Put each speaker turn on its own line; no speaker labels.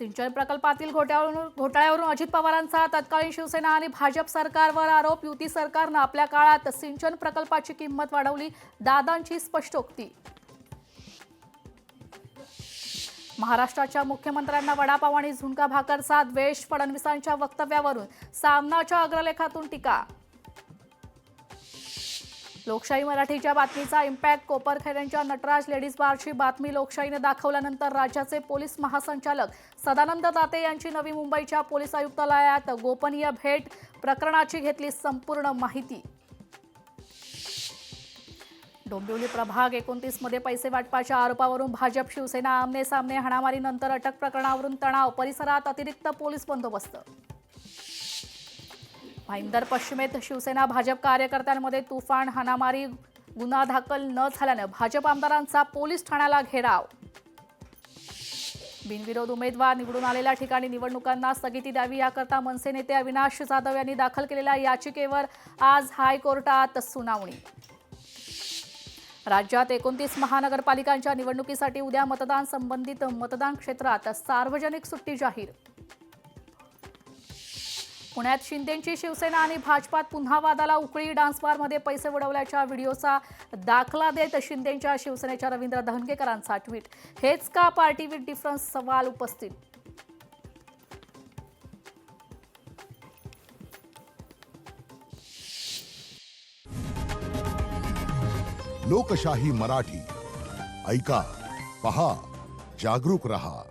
सिंचन प्रकल्पातील घोटाळ्यावरून अजित पवारांचा तत्कालीन शिवसेना आणि भाजप सरकारवर आरोप। युती सरकारनं आपल्या काळात सिंचन प्रकल्पाची किंमत वाढवली, दादांची स्पष्टोक्ती। महाराष्ट्राच्या मुख्यमंत्र्यांना वडापाव आणि झुणका भाकरचा द्वेष, फडणवीसांच्या वक्तव्यावरून सामनाच्या अग्रलेखातून टीका। लोकशाही मराठीच्या बातमीचा इम्पॅक्ट। कोपरखैरण्याच्या नटराज लेडीज बारची बातमी लोकशाहीने दाखवल्यानंतर राज्याचे पोलीस महासंचालक सदानंद दाते यांची नवी मुंबईच्या पोलीस आयुक्तालयात गोपनीय भेट, प्रकरणाची घेतली संपूर्ण माहिती। डोंबिवली प्रभाग 29 मध्ये पैसे वाटपाच्या आरोपावरून भाजप शिवसेना आमने सामने, हाणामारीनंतर अटक प्रकरणावरून तणाव, परिसरात अतिरिक्त पोलीस बंदोबस्त। भाईंदर पश्चिमेत शिवसेना भाजप कार्यकर्त्यांमध्ये तुफान, हाणामारी, गुन्हा दाखल न झाल्याने भाजप आमदारांचा पोलीस ठाण्याला घेराव। बिनविरोध उमेदवार निवडून आलेल्या ठिकाणी निवडणुकांना स्थगिती द्यावी याकरता मनसे नेते अविनाश जाधव यांनी दाखल केलेल्या याचिकेवर आज हायकोर्टात सुनावणी। राज्यात 29 महानगरपालिकांच्या निवडणुकीसाठी उद्या मतदान, संबंधित मतदान क्षेत्रात सार्वजनिक सुट्टी जाहीर। पुण्यात शिंदेंची शिवसेना आणि भाजपात पुन्हा वादाला उकळी, डान्सबारमध्ये पैसे उडवल्याच्या व्हिडिओचा दाखला देत शिंदेंच्या शिवसेनेच्या रवींद्र धंगेकरांचा ट्विट। हेच का पार्टी विथ डिफरन्स, सवाल उपस्थित।
लोकशाही मराठी ऐका, पहा, जागरूक रहा।